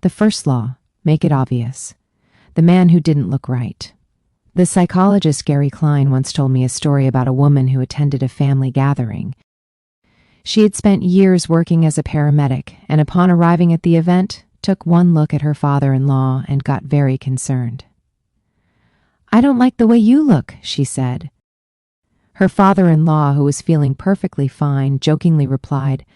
The first law, make it obvious. The man who didn't look right. The psychologist Gary Klein once told me a story about a woman who attended a family gathering. She had spent years working as a paramedic, and upon arriving at the event, took one look at her father-in-law and got very concerned. "I don't like the way you look," she said. Her father-in-law, who was feeling perfectly fine, jokingly replied,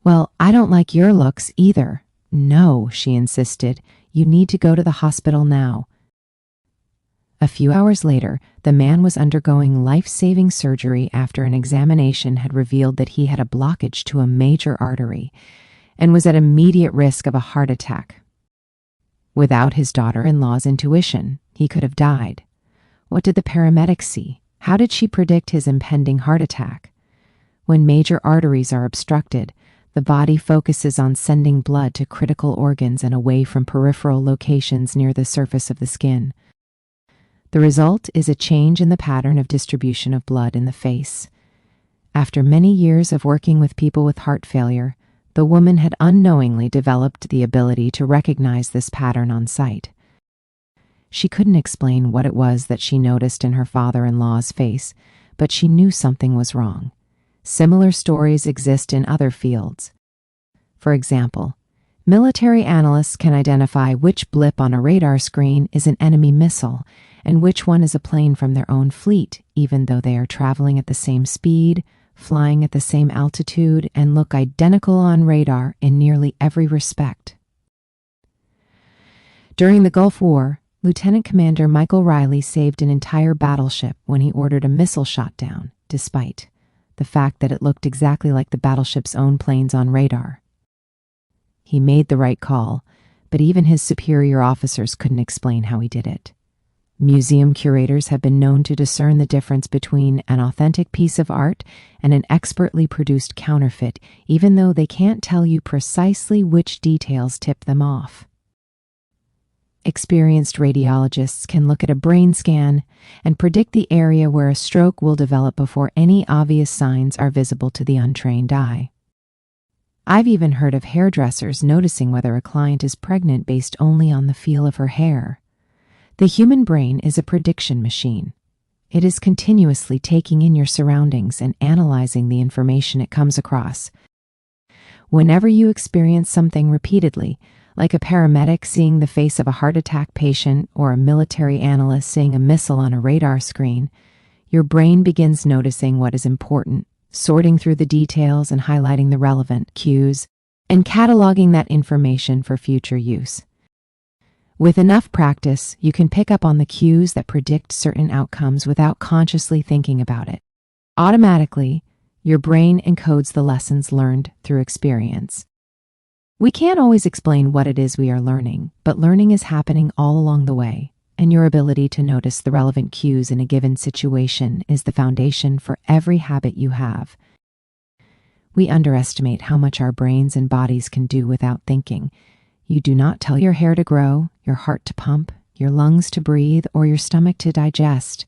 "Well, I don't like your looks either." "No," she insisted, "you need to go to the hospital now." A few hours later, the man was undergoing life-saving surgery after an examination had revealed that he had a blockage to a major artery and was at immediate risk of a heart attack. Without his daughter-in-law's intuition, he could have died. What did the paramedic see? How did she predict his impending heart attack? When major arteries are obstructed, the body focuses on sending blood to critical organs and away from peripheral locations near the surface of the skin. The result is a change in the pattern of distribution of blood in the face. After many years of working with people with heart failure, the woman had unknowingly developed the ability to recognize this pattern on sight. She couldn't explain what it was that she noticed in her father-in-law's face, but she knew something was wrong. Similar stories exist in other fields. For example, military analysts can identify which blip on a radar screen is an enemy missile and which one is a plane from their own fleet, even though they are traveling at the same speed, flying at the same altitude, and look identical on radar in nearly every respect. During the Gulf War, Lieutenant Commander Michael Riley saved an entire battleship when he ordered a missile shot down, despite the fact that it looked exactly like the battleship's own planes on radar. He made the right call, but even his superior officers couldn't explain how he did it. Museum curators have been known to discern the difference between an authentic piece of art and an expertly produced counterfeit, even though they can't tell you precisely which details tip them off. Experienced radiologists can look at a brain scan and predict the area where a stroke will develop before any obvious signs are visible to the untrained eye. I've even heard of hairdressers noticing whether a client is pregnant based only on the feel of her hair. The human brain is a prediction machine. It is continuously taking in your surroundings and analyzing the information it comes across. Whenever you experience something repeatedly, like a paramedic seeing the face of a heart attack patient or a military analyst seeing a missile on a radar screen, your brain begins noticing what is important, sorting through the details and highlighting the relevant cues, and cataloging that information for future use. With enough practice, you can pick up on the cues that predict certain outcomes without consciously thinking about it. Automatically, your brain encodes the lessons learned through experience. We can't always explain what it is we are learning, but learning is happening all along the way, and your ability to notice the relevant cues in a given situation is the foundation for every habit you have. We underestimate how much our brains and bodies can do without thinking. You do not tell your hair to grow, your heart to pump, your lungs to breathe, or your stomach to digest.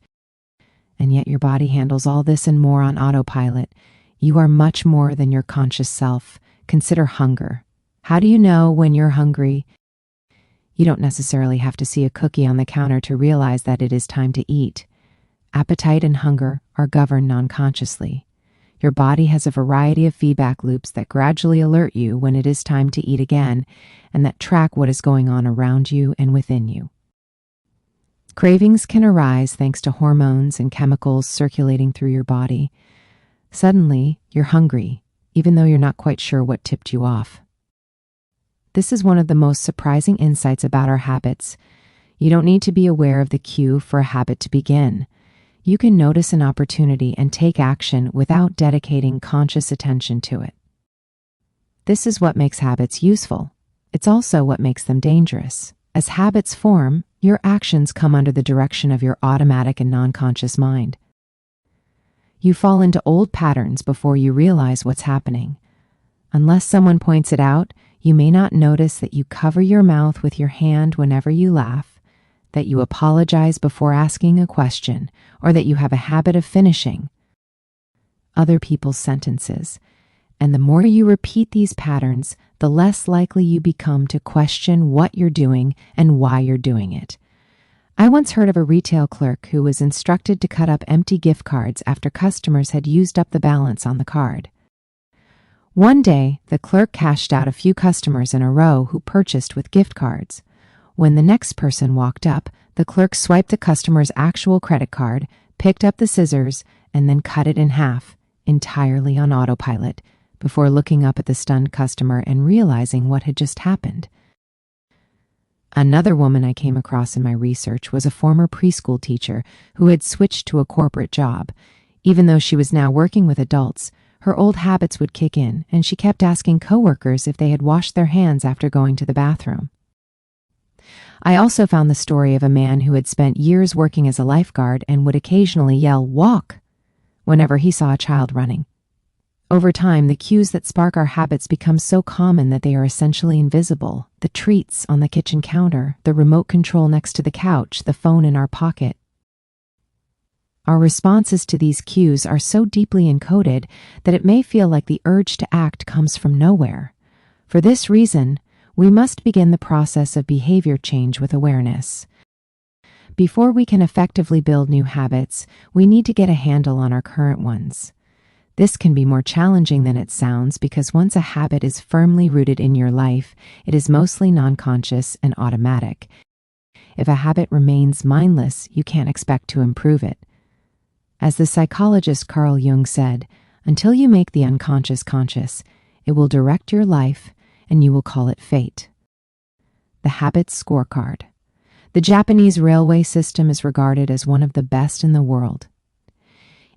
And yet your body handles all this and more on autopilot. You are much more than your conscious self. Consider hunger. How do you know when you're hungry? You don't necessarily have to see a cookie on the counter to realize that it is time to eat. Appetite and hunger are governed non-consciously. Your body has a variety of feedback loops that gradually alert you when it is time to eat again, and that track what is going on around you and within you. Cravings can arise thanks to hormones and chemicals circulating through your body. Suddenly, you're hungry, even though you're not quite sure what tipped you off. This is one of the most surprising insights about our habits. You don't need to be aware of the cue for a habit to begin. You can notice an opportunity and take action without dedicating conscious attention to it. This is what makes habits useful. It's also what makes them dangerous. As habits form, your actions come under the direction of your automatic and non-conscious mind. You fall into old patterns before you realize what's happening. Unless someone points it out, you may not notice that you cover your mouth with your hand whenever you laugh, that you apologize before asking a question, or that you have a habit of finishing other people's sentences. And the more you repeat these patterns, the less likely you become to question what you're doing and why you're doing it. I once heard of a retail clerk who was instructed to cut up empty gift cards after customers had used up the balance on the card. One day, the clerk cashed out a few customers in a row who purchased with gift cards. When the next person walked up, the clerk swiped the customer's actual credit card, picked up the scissors, and then cut it in half, entirely on autopilot, before looking up at the stunned customer and realizing what had just happened. Another woman I came across in my research was a former preschool teacher who had switched to a corporate job. Even though she was now working with adults, her old habits would kick in, and she kept asking coworkers if they had washed their hands after going to the bathroom. I also found the story of a man who had spent years working as a lifeguard and would occasionally yell, "Walk!" whenever he saw a child running. Over time, the cues that spark our habits become so common that they are essentially invisible. The treats on the kitchen counter, the remote control next to the couch, the phone in our pocket. Our responses to these cues are so deeply encoded that it may feel like the urge to act comes from nowhere. For this reason, we must begin the process of behavior change with awareness. Before we can effectively build new habits, we need to get a handle on our current ones. This can be more challenging than it sounds because once a habit is firmly rooted in your life, it is mostly non-conscious and automatic. If a habit remains mindless, you can't expect to improve it. As the psychologist Carl Jung said, until you make the unconscious conscious, it will direct your life and you will call it fate. The Habits Scorecard. The Japanese railway system is regarded as one of the best in the world.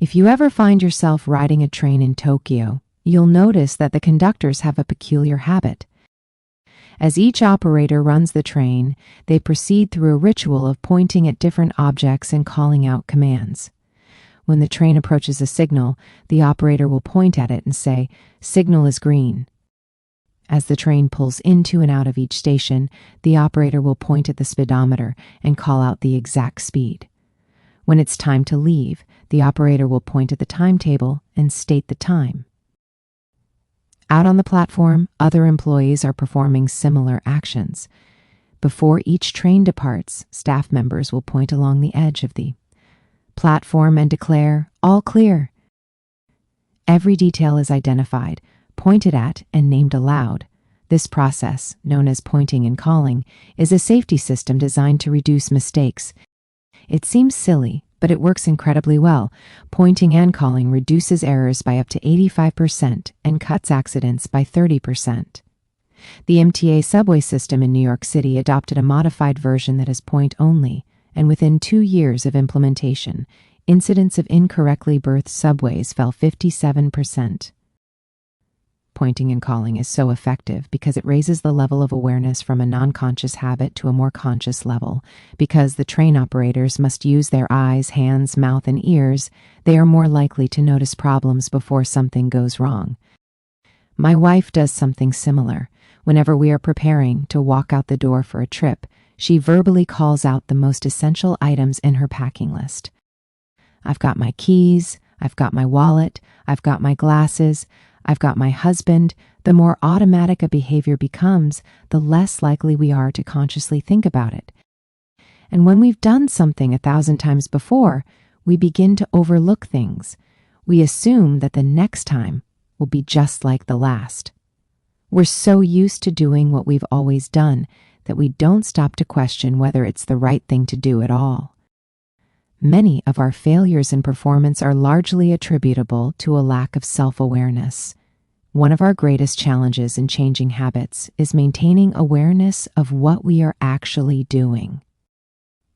If you ever find yourself riding a train in Tokyo, you'll notice that the conductors have a peculiar habit. As each operator runs the train, they proceed through a ritual of pointing at different objects and calling out commands. When the train approaches a signal, the operator will point at it and say, "Signal is green." As the train pulls into and out of each station, the operator will point at the speedometer and call out the exact speed. When it's time to leave, the operator will point at the timetable and state the time. Out on the platform, other employees are performing similar actions. Before each train departs, staff members will point along the edge of the platform and declare, "All clear." Every detail is identified, pointed at, and named aloud. This process, known as pointing and calling, is a safety system designed to reduce mistakes. It seems silly, but it works incredibly well. Pointing and calling reduces errors by up to 85% and cuts accidents by 30%. The MTA subway system in New York City adopted a modified version that is point only, and within 2 years of implementation, incidents of incorrectly berthed subways fell 57%. Pointing and calling is so effective because it raises the level of awareness from a non-conscious habit to a more conscious level. Because the train operators must use their eyes, hands, mouth, and ears, they are more likely to notice problems before something goes wrong. My wife does something similar. Whenever we are preparing to walk out the door for a trip, she verbally calls out the most essential items in her packing list. I've got my keys, I've got my wallet, I've got my glasses, I've got my husband. The more automatic a behavior becomes, the less likely we are to consciously think about it. And when we've done something 1,000 times before, we begin to overlook things. We assume that the next time will be just like the last. We're so used to doing what we've always done that we don't stop to question whether it's the right thing to do at all. Many of our failures in performance are largely attributable to a lack of self-awareness. One of our greatest challenges in changing habits is maintaining awareness of what we are actually doing.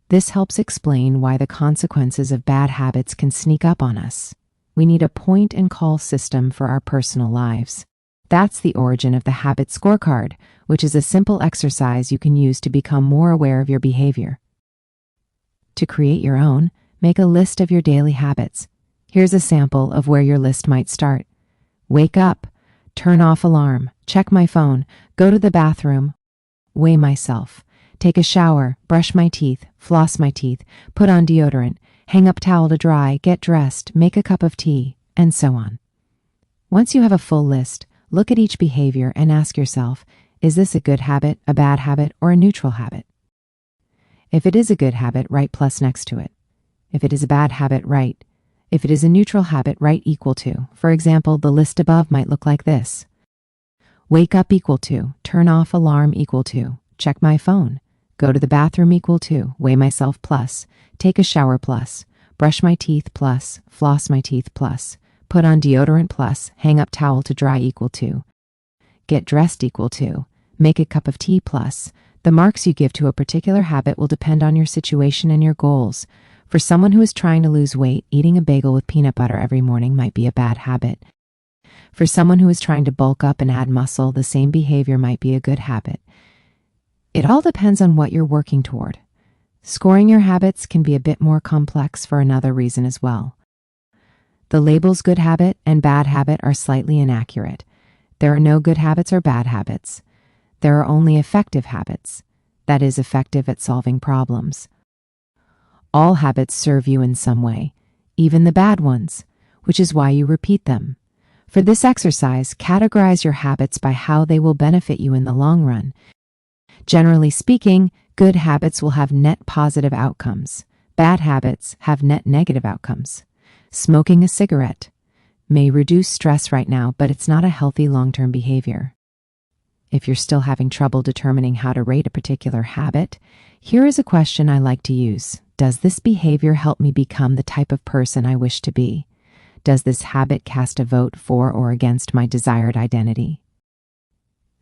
This helps explain why the consequences of bad habits can sneak up on us. We need a point and call system for our personal lives. That's the origin of the Habits Scorecard, which is a simple exercise you can use to become more aware of your behavior. To create your own, make a list of your daily habits. Here's a sample of where your list might start. Wake up, turn off alarm, check my phone, go to the bathroom, weigh myself, take a shower, brush my teeth, floss my teeth, put on deodorant, hang up towel to dry, get dressed, make a cup of tea, and so on. Once you have a full list, look at each behavior and ask yourself, is this a good habit, a bad habit, or a neutral habit? If it is a good habit, write plus next to it. If it is a bad habit, write. If it is a neutral habit, write equal to. For example, the list above might look like this. Wake up equal to, turn off alarm equal to, check my phone, go to the bathroom equal to, weigh myself plus, take a shower plus, brush my teeth plus, floss my teeth plus, put on deodorant plus, hang up towel to dry equal to, get dressed equal to, make a cup of tea plus. The marks you give to a particular habit will depend on your situation and your goals. For someone who is trying to lose weight, eating a bagel with peanut butter every morning might be a bad habit. For someone who is trying to bulk up and add muscle, the same behavior might be a good habit. It all depends on what you're working toward. Scoring your habits can be a bit more complex for another reason as well. The labels good habit and bad habit are slightly inaccurate. There are no good habits or bad habits. There are only effective habits, that is, effective at solving problems. All habits serve you in some way, even the bad ones, which is why you repeat them. For this exercise, categorize your habits by how they will benefit you in the long run. Generally speaking, good habits will have net positive outcomes. Bad habits have net negative outcomes. Smoking a cigarette may reduce stress right now, but it's not a healthy long-term behavior. If you're still having trouble determining how to rate a particular habit, here is a question I like to use. Does this behavior help me become the type of person I wish to be? Does this habit cast a vote for or against my desired identity?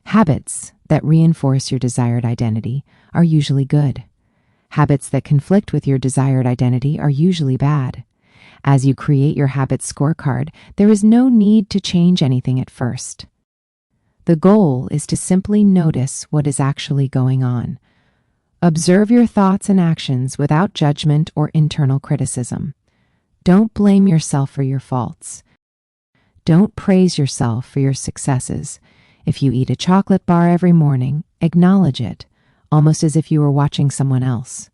Habits that reinforce your desired identity are usually good. Habits that conflict with your desired identity are usually bad. As you create your habits scorecard, there is no need to change anything at first. The goal is to simply notice what is actually going on. Observe your thoughts and actions without judgment or internal criticism. Don't blame yourself for your faults. Don't praise yourself for your successes. If you eat a chocolate bar every morning, acknowledge it, almost as if you were watching someone else.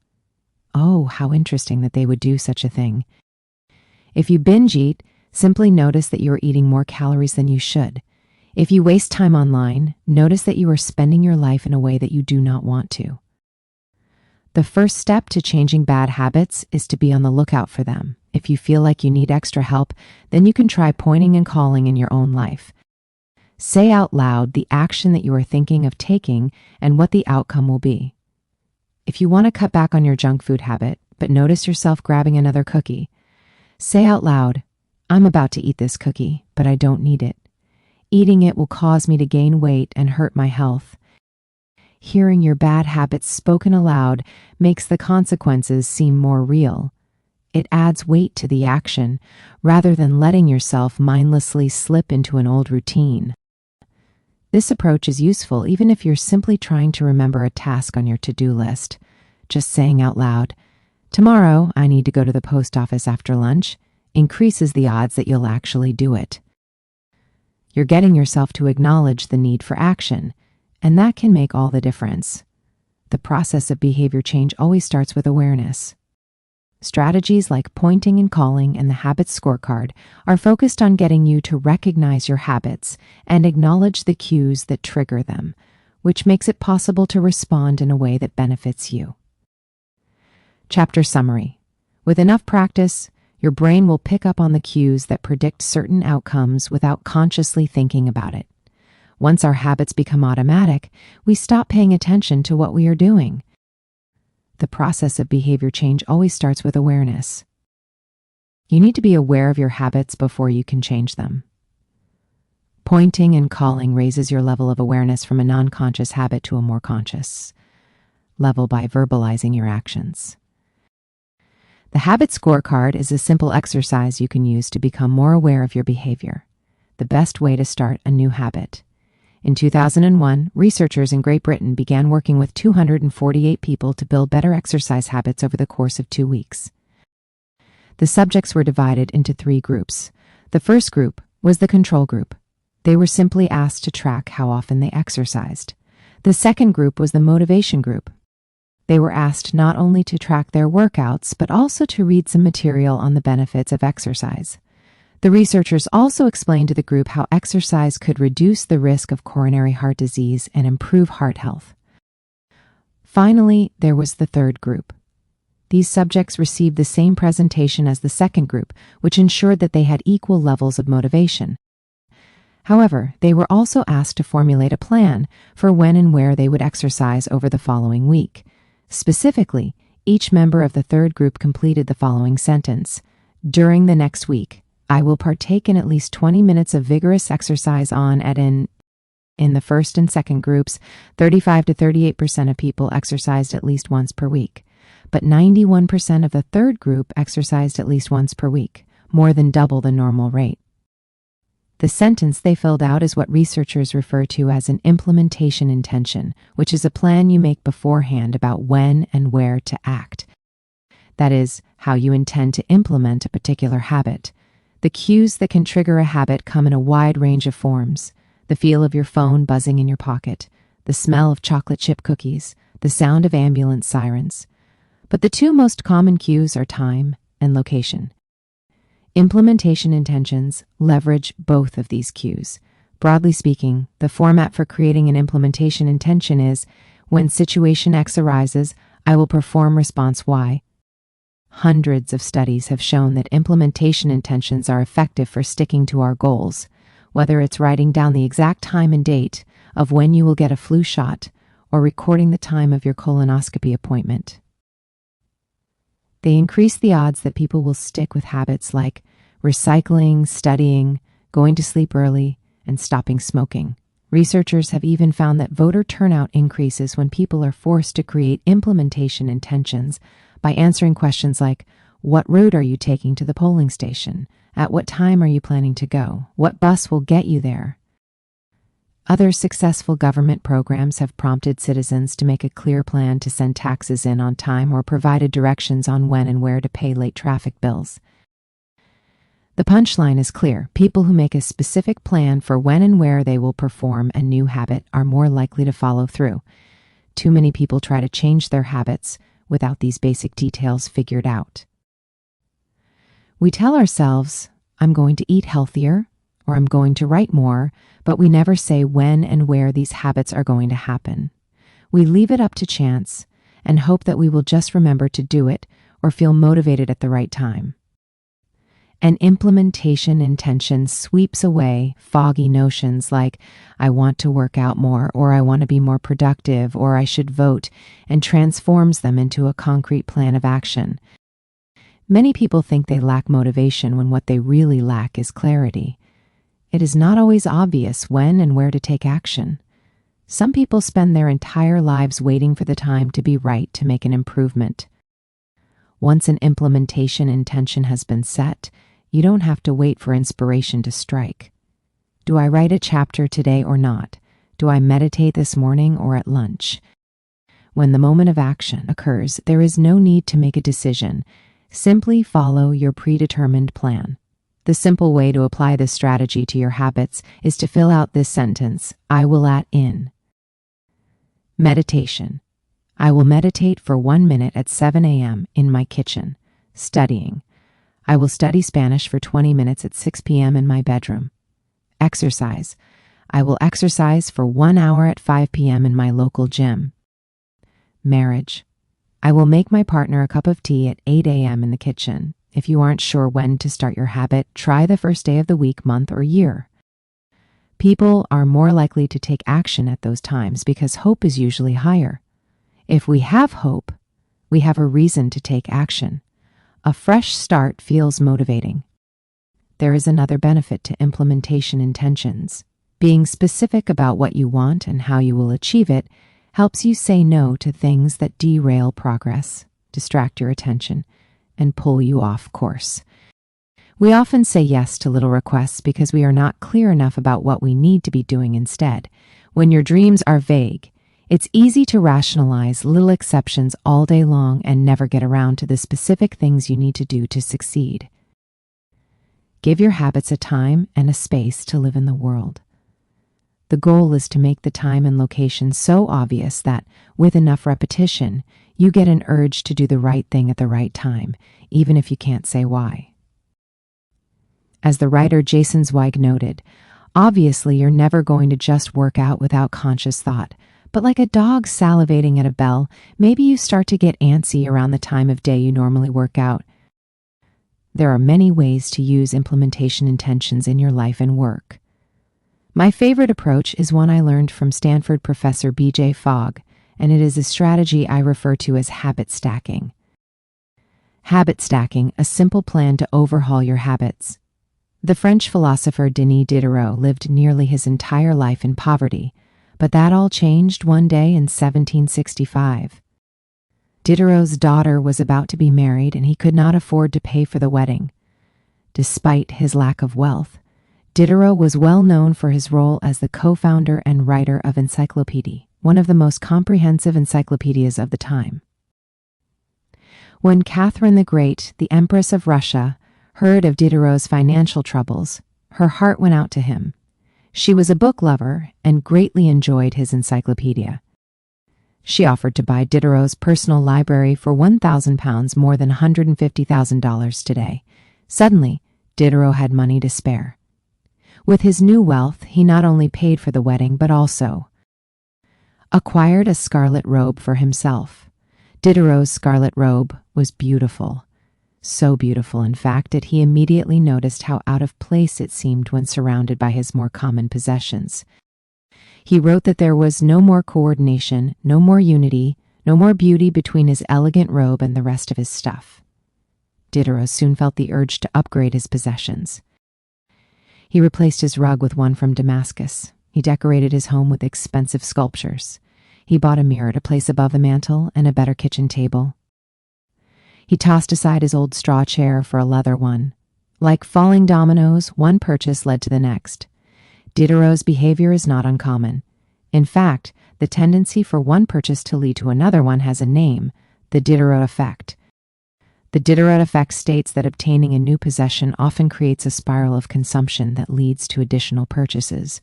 Oh, how interesting that they would do such a thing. If you binge eat, simply notice that you are eating more calories than you should. If you waste time online, notice that you are spending your life in a way that you do not want to. The first step to changing bad habits is to be on the lookout for them. If you feel like you need extra help, then you can try pointing and calling in your own life. Say out loud the action that you are thinking of taking and what the outcome will be. If you want to cut back on your junk food habit, but notice yourself grabbing another cookie, say out loud, I'm about to eat this cookie, but I don't need it. Eating it will cause me to gain weight and hurt my health. Hearing your bad habits spoken aloud makes the consequences seem more real. It adds weight to the action, rather than letting yourself mindlessly slip into an old routine. This approach is useful even if you're simply trying to remember a task on your to-do list. Just saying out loud, tomorrow I need to go to the post office after lunch, increases the odds that you'll actually do it. You're getting yourself to acknowledge the need for action, and that can make all the difference. The process of behavior change always starts with awareness. Strategies like pointing and calling and the Habits Scorecard are focused on getting you to recognize your habits and acknowledge the cues that trigger them, which makes it possible to respond in a way that benefits you. Chapter summary. With enough practice, your brain will pick up on the cues that predict certain outcomes without consciously thinking about it. Once our habits become automatic, we stop paying attention to what we are doing. The process of behavior change always starts with awareness. You need to be aware of your habits before you can change them. Pointing and calling raises your level of awareness from a non-conscious habit to a more conscious level by verbalizing your actions. The Habits Scorecard is a simple exercise you can use to become more aware of your behavior, the best way to start a new habit. In 2001, researchers in Great Britain began working with 248 people to build better exercise habits over the course of 2 weeks. The subjects were divided into 3 groups. The first group was the control group. They were simply asked to track how often they exercised. The second group was the motivation group. They were asked not only to track their workouts, but also to read some material on the benefits of exercise. The researchers also explained to the group how exercise could reduce the risk of coronary heart disease and improve heart health. Finally, there was the third group. These subjects received the same presentation as the second group, which ensured that they had equal levels of motivation. However, they were also asked to formulate a plan for when and where they would exercise over the following week. Specifically, each member of the third group completed the following sentence: "During the next week, I will partake in at least 20 minutes of vigorous exercise in the first and second groups, 35 to 38% of people exercised at least once per week, but 91% of the third group exercised at least once per week, more than double the normal rate." The sentence they filled out is what researchers refer to as an implementation intention, which is a plan you make beforehand about when and where to act. That is, how you intend to implement a particular habit. The cues that can trigger a habit come in a wide range of forms: the feel of your phone buzzing in your pocket, the smell of chocolate chip cookies, the sound of ambulance sirens. But the two most common cues are time and location. Implementation intentions leverage both of these cues. Broadly speaking, the format for creating an implementation intention is: when situation X arises, I will perform response Y. Hundreds of studies have shown that implementation intentions are effective for sticking to our goals, whether it's writing down the exact time and date of when you will get a flu shot or recording the time of your colonoscopy appointment. They increase the odds that people will stick with habits like recycling, studying, going to sleep early, and stopping smoking. Researchers have even found that voter turnout increases when people are forced to create implementation intentions by answering questions like, what route are you taking to the polling station? At what time are you planning to go? What bus will get you there? Other successful government programs have prompted citizens to make a clear plan to send taxes in on time or provided directions on when and where to pay late traffic bills. The punchline is clear. People who make a specific plan for when and where they will perform a new habit are more likely to follow through. Too many people try to change their habits without these basic details figured out. We tell ourselves, I'm going to eat healthier, or I'm going to write more, but we never say when and where these habits are going to happen. We leave it up to chance and hope that we will just remember to do it or feel motivated at the right time. An implementation intention sweeps away foggy notions like, I want to work out more, or I want to be more productive, or I should vote, and transforms them into a concrete plan of action. Many people think they lack motivation when what they really lack is clarity. It is not always obvious when and where to take action. Some people spend their entire lives waiting for the time to be right to make an improvement. Once an implementation intention has been set, you don't have to wait for inspiration to strike. Do I write a chapter today or not? Do I meditate this morning or at lunch? When the moment of action occurs, there is no need to make a decision. Simply follow your predetermined plan. The simple way to apply this strategy to your habits is to fill out this sentence: I will add in. Meditation. I will meditate for 1 minute at 7 a.m. in my kitchen. Studying. I will study Spanish for 20 minutes at 6 p.m. in my bedroom. Exercise. I will exercise for 1 hour at 5 p.m. in my local gym. Marriage. I will make my partner a cup of tea at 8 a.m. in the kitchen. If you aren't sure when to start your habit, try the first day of the week, month, or year. People are more likely to take action at those times because hope is usually higher. If we have hope, we have a reason to take action. A fresh start feels motivating. There is another benefit to implementation intentions. Being specific about what you want and how you will achieve it helps you say no to things that derail progress, distract your attention, and pull you off course. We often say yes to little requests because we are not clear enough about what we need to be doing instead. When your dreams are vague, it's easy to rationalize little exceptions all day long and never get around to the specific things you need to do to succeed. Give your habits a time and a space to live in the world. The goal is to make the time and location so obvious that, with enough repetition, you get an urge to do the right thing at the right time, even if you can't say why. As the writer Jason Zweig noted, obviously you're never going to just work out without conscious thought, but like a dog salivating at a bell, maybe you start to get antsy around the time of day you normally work out. There are many ways to use implementation intentions in your life and work. My favorite approach is one I learned from Stanford professor B.J. Fogg, and it is a strategy I refer to as habit stacking. Habit stacking, a simple plan to overhaul your habits. The French philosopher Denis Diderot lived nearly his entire life in poverty, but that all changed one day in 1765. Diderot's daughter was about to be married and he could not afford to pay for the wedding. Despite his lack of wealth, Diderot was well known for his role as the co-founder and writer of Encyclopédie, one of the most comprehensive encyclopedias of the time. When Catherine the Great, the Empress of Russia, heard of Diderot's financial troubles, her heart went out to him. She was a book lover and greatly enjoyed his encyclopedia. She offered to buy Diderot's personal library for £1,000, more than $150,000 today. Suddenly, Diderot had money to spare. With his new wealth, he not only paid for the wedding, but also acquired a scarlet robe for himself. Diderot's scarlet robe was beautiful. So beautiful, in fact, that he immediately noticed how out of place it seemed when surrounded by his more common possessions. He wrote that there was no more coordination, no more unity, no more beauty between his elegant robe and the rest of his stuff. Diderot soon felt the urge to upgrade his possessions. He replaced his rug with one from Damascus. He decorated his home with expensive sculptures. He bought a mirror to place above the mantel and a better kitchen table. He tossed aside his old straw chair for a leather one. Like falling dominoes, one purchase led to the next. Diderot's behavior is not uncommon. In fact, the tendency for one purchase to lead to another one has a name: the Diderot effect. The Diderot effect states that obtaining a new possession often creates a spiral of consumption that leads to additional purchases.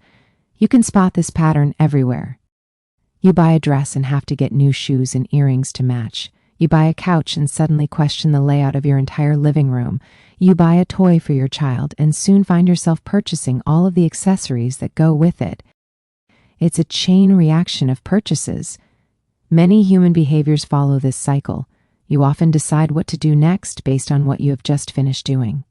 You can spot this pattern everywhere. You buy a dress and have to get new shoes and earrings to match. You buy a couch and suddenly question the layout of your entire living room. You buy a toy for your child and soon find yourself purchasing all of the accessories that go with it. It's a chain reaction of purchases. Many human behaviors follow this cycle. You often decide what to do next based on what you have just finished doing.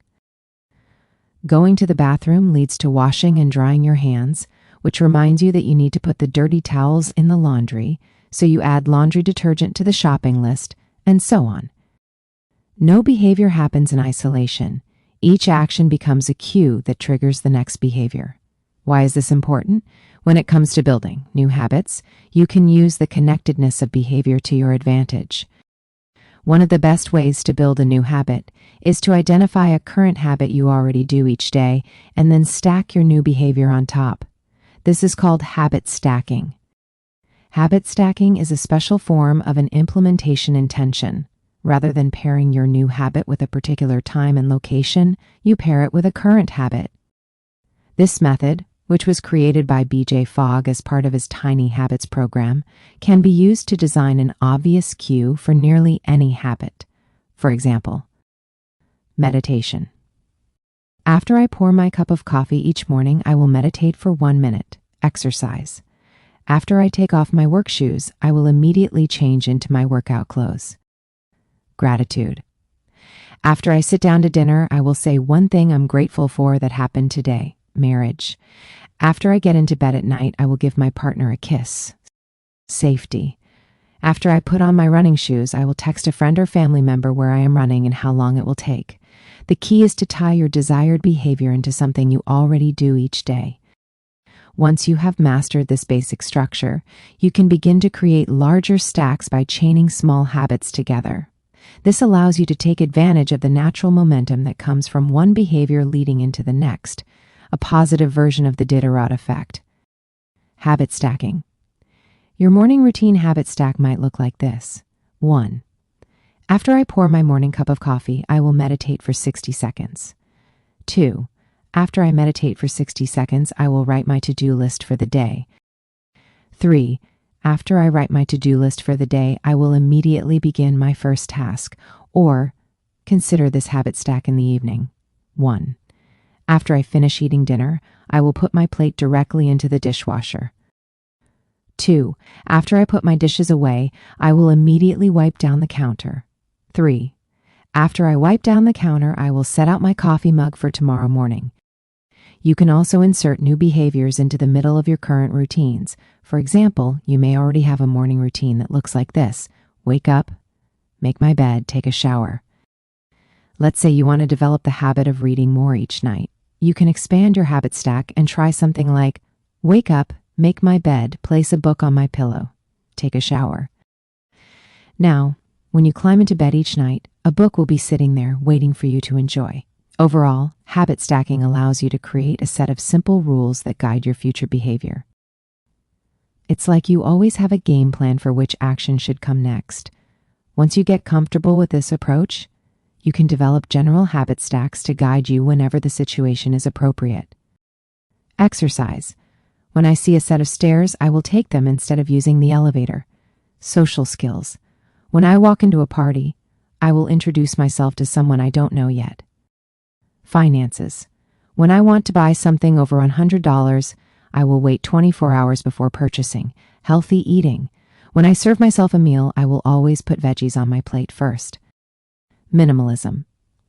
Going to the bathroom leads to washing and drying your hands, which reminds you that you need to put the dirty towels in the laundry, so you add laundry detergent to the shopping list, and so on. No behavior happens in isolation. Each action becomes a cue that triggers the next behavior. Why is this important? When it comes to building new habits, you can use the connectedness of behavior to your advantage. One of the best ways to build a new habit is to identify a current habit you already do each day and then stack your new behavior on top. This is called habit stacking. Habit stacking is a special form of an implementation intention. Rather than pairing your new habit with a particular time and location, you pair it with a current habit. This method, which was created by B.J. Fogg as part of his Tiny Habits program, can be used to design an obvious cue for nearly any habit. For example, meditation. After I pour my cup of coffee each morning, I will meditate for 1 minute. Exercise. After I take off my work shoes, I will immediately change into my workout clothes. Gratitude. After I sit down to dinner, I will say one thing I'm grateful for that happened today. Marriage. After I get into bed at night, I will give my partner a kiss. Safety. After I put on my running shoes, I will text a friend or family member where I am running and how long it will take. The key is to tie your desired behavior into something you already do each day. Once you have mastered this basic structure, you can begin to create larger stacks by chaining small habits together. This allows you to take advantage of the natural momentum that comes from one behavior leading into the next, a positive version of the Diderot effect. Habit stacking. Your morning routine habit stack might look like this. 1. After I pour my morning cup of coffee, I will meditate for 60 seconds. 2. After I meditate for 60 seconds, I will write my to-do list for the day. 3. After I write my to-do list for the day, I will immediately begin my first task, or consider this habit stack in the evening. 1. After I finish eating dinner, I will put my plate directly into the dishwasher. 2. After I put my dishes away, I will immediately wipe down the counter. 3. After I wipe down the counter, I will set out my coffee mug for tomorrow morning. You can also insert new behaviors into the middle of your current routines. For example, you may already have a morning routine that looks like this: wake up, make my bed, take a shower. Let's say you want to develop the habit of reading more each night. You can expand your habit stack and try something like wake up, make my bed, place a book on my pillow, take a shower. Now, when you climb into bed each night, a book will be sitting there waiting for you to enjoy. Overall, habit stacking allows you to create a set of simple rules that guide your future behavior. It's like you always have a game plan for which action should come next. Once you get comfortable with this approach, you can develop general habit stacks to guide you whenever the situation is appropriate. Exercise. When I see a set of stairs, I will take them instead of using the elevator. Social skills. When I walk into a party, I will introduce myself to someone I don't know yet. Finances. When I want to buy something over $100, I will wait 24 hours before purchasing. Healthy eating. When I serve myself a meal, I will always put veggies on my plate first. Minimalism.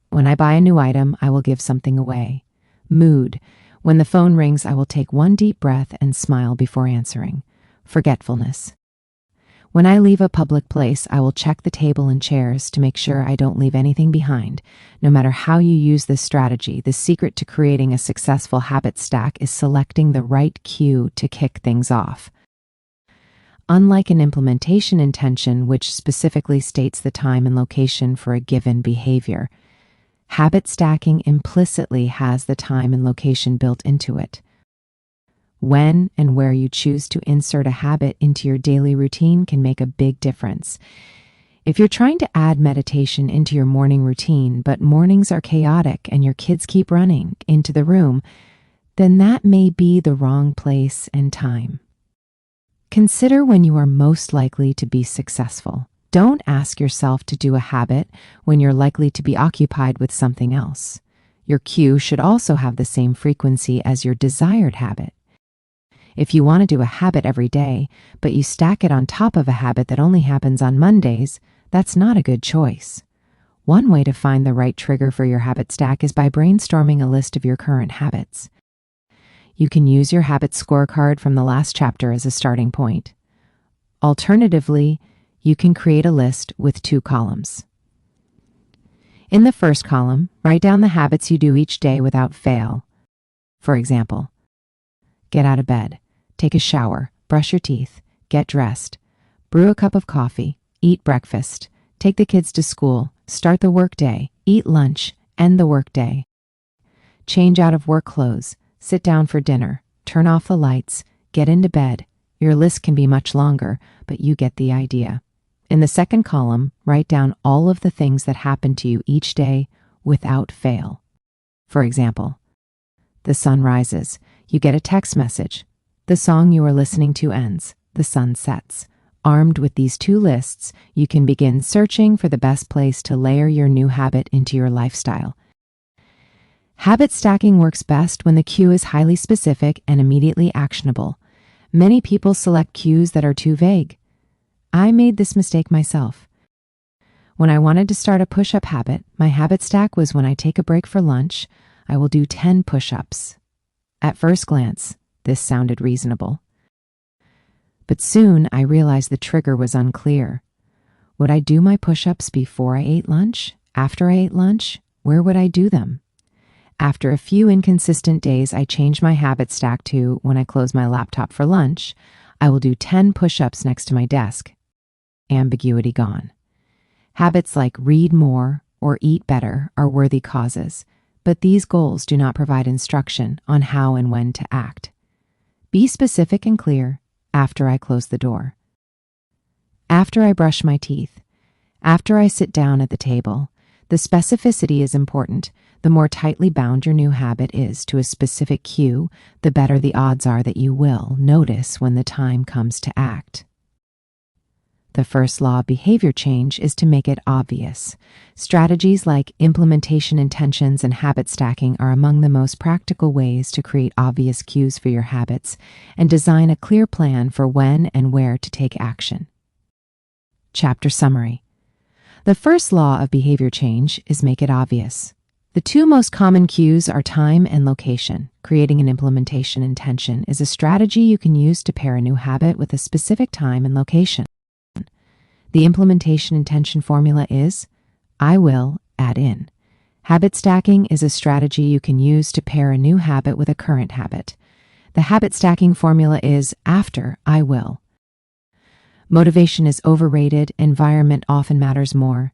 When I buy a new item, I will give something away. Mood. When the phone rings, I will take one deep breath and smile before answering. Forgetfulness. When I leave a public place, I will check the table and chairs to make sure I don't leave anything behind. No matter how you use this strategy, the secret to creating a successful habit stack is selecting the right cue to kick things off. Unlike an implementation intention, which specifically states the time and location for a given behavior, habit stacking implicitly has the time and location built into it. When and where you choose to insert a habit into your daily routine can make a big difference. If you're trying to add meditation into your morning routine, but mornings are chaotic and your kids keep running into the room, then that may be the wrong place and time. Consider when you are most likely to be successful. Don't ask yourself to do a habit when you're likely to be occupied with something else. Your cue should also have the same frequency as your desired habit. If you want to do a habit every day, but you stack it on top of a habit that only happens on Mondays, that's not a good choice. One way to find the right trigger for your habit stack is by brainstorming a list of your current habits. You can use your Habits Scorecard from the last chapter as a starting point. Alternatively, you can create a list with 2 columns. In the first column, write down the habits you do each day without fail. For example, get out of bed, take a shower, brush your teeth, get dressed, brew a cup of coffee, eat breakfast, take the kids to school, start the workday, eat lunch, end the workday, change out of work clothes, sit down for dinner, turn off the lights, get into bed. Your list can be much longer, but you get the idea. In the second column, write down all of the things that happen to you each day without fail. For example, the sun rises, you get a text message. The song you are listening to ends, the sun sets. Armed with these 2 lists, you can begin searching for the best place to layer your new habit into your lifestyle. Habit stacking works best when the cue is highly specific and immediately actionable. Many people select cues that are too vague. I made this mistake myself. When I wanted to start a push-up habit, my habit stack was when I take a break for lunch, I will do 10 push-ups. At first glance, this sounded reasonable. But soon I realized the trigger was unclear. Would I do my push-ups before I ate lunch? After I ate lunch? Where would I do them? After a few inconsistent days, I changed my habit stack to, when I close my laptop for lunch, I will do 10 push-ups next to my desk. Ambiguity gone. Habits like read more or eat better are worthy causes, but these goals do not provide instruction on how and when to act. Be specific and clear after I close the door. After I brush my teeth. After I sit down at the table. The specificity is important. The more tightly bound your new habit is to a specific cue, the better the odds are that you will notice when the time comes to act. The first law of behavior change is to make it obvious. Strategies like implementation intentions and habit stacking are among the most practical ways to create obvious cues for your habits and design a clear plan for when and where to take action. Chapter Summary. The first law of behavior change is make it obvious. The two most common cues are time and location. Creating an implementation intention is a strategy you can use to pair a new habit with a specific time and location. The implementation intention formula is I will add in. Habit stacking is a strategy you can use to pair a new habit with a current habit. The habit stacking formula is after I will. Motivation is overrated, environment often matters more.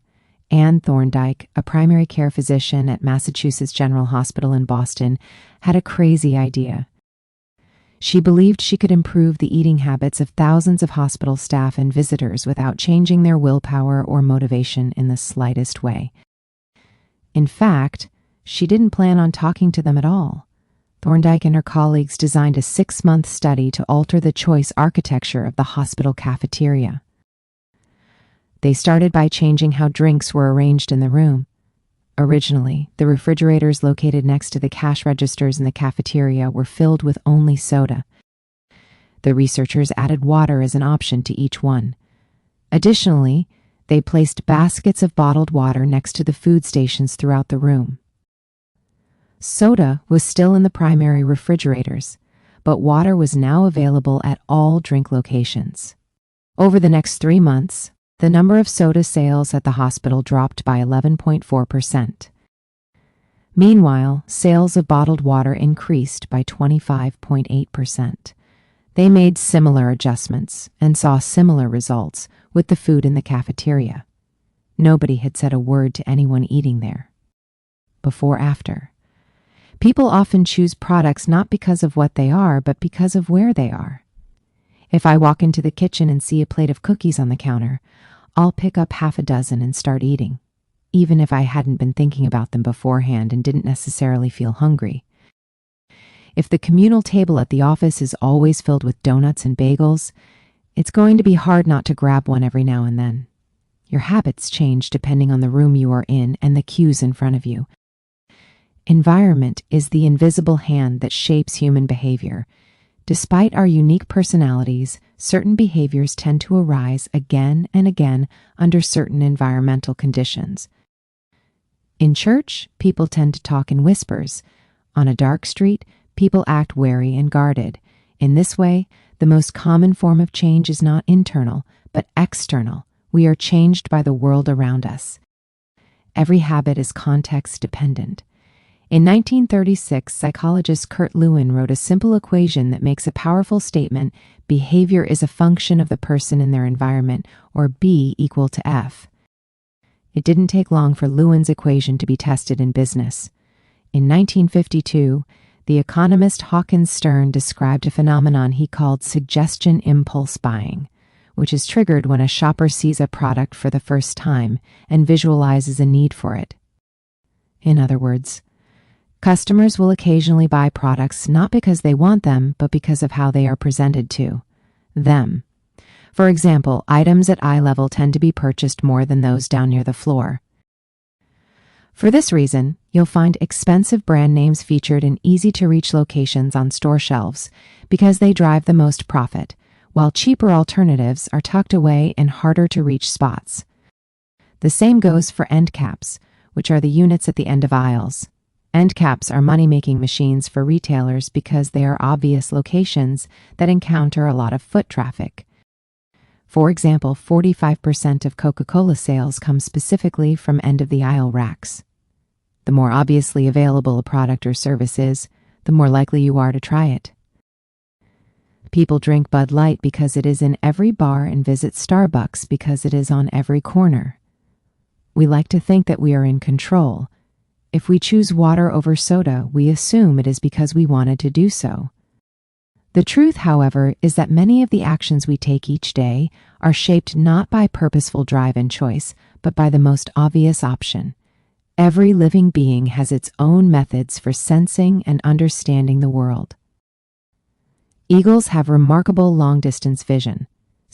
Anne Thorndike, a primary care physician at Massachusetts General Hospital in Boston, had a crazy idea. She believed she could improve the eating habits of thousands of hospital staff and visitors without changing their willpower or motivation in the slightest way. In fact, she didn't plan on talking to them at all. Thorndike and her colleagues designed a 6-month study to alter the choice architecture of the hospital cafeteria. They started by changing how drinks were arranged in the room. Originally, the refrigerators located next to the cash registers in the cafeteria were filled with only soda. The researchers added water as an option to each one. Additionally, they placed baskets of bottled water next to the food stations throughout the room. Soda was still in the primary refrigerators, but water was now available at all drink locations. Over the next 3 months, the number of soda sales at the hospital dropped by 11.4%. Meanwhile, sales of bottled water increased by 25.8%. They made similar adjustments and saw similar results with the food in the cafeteria. Nobody had said a word to anyone eating there. Before/after. People often choose products not because of what they are, but because of where they are. If I walk into the kitchen and see a plate of cookies on the counter, I'll pick up half a dozen and start eating, even if I hadn't been thinking about them beforehand and didn't necessarily feel hungry. If the communal table at the office is always filled with donuts and bagels, it's going to be hard not to grab one every now and then. Your habits change depending on the room you are in and the cues in front of you. Environment is the invisible hand that shapes human behavior. Despite our unique personalities, certain behaviors tend to arise again and again under certain environmental conditions. In church, people tend to talk in whispers. On a dark street, people act wary and guarded. In this way, the most common form of change is not internal, but external. We are changed by the world around us. Every habit is context dependent. In 1936, psychologist Kurt Lewin wrote a simple equation that makes a powerful statement: behavior is a function of the person and their environment, or B equal to F. It didn't take long for Lewin's equation to be tested in business. In 1952, the economist Hawkins Stern described a phenomenon he called suggestion impulse buying, which is triggered when a shopper sees a product for the first time and visualizes a need for it. In other words, customers will occasionally buy products not because they want them, but because of how they are presented to them. For example, items at eye level tend to be purchased more than those down near the floor. For this reason, you'll find expensive brand names featured in easy-to-reach locations on store shelves because they drive the most profit, while cheaper alternatives are tucked away in harder-to-reach spots. The same goes for end caps, which are the units at the end of aisles. End caps are money-making machines for retailers because they are obvious locations that encounter a lot of foot traffic. For example, 45% of Coca-Cola sales come specifically from end-of-the-aisle racks. The more obviously available a product or service is, the more likely you are to try it. People drink Bud Light because it is in every bar and visit Starbucks because it is on every corner. We like to think that we are in control. If we choose water over soda, we assume it is because we wanted to do so. The truth, however, is that many of the actions we take each day are shaped not by purposeful drive and choice, but by the most obvious option. Every living being has its own methods for sensing and understanding the world. Eagles have remarkable long-distance vision.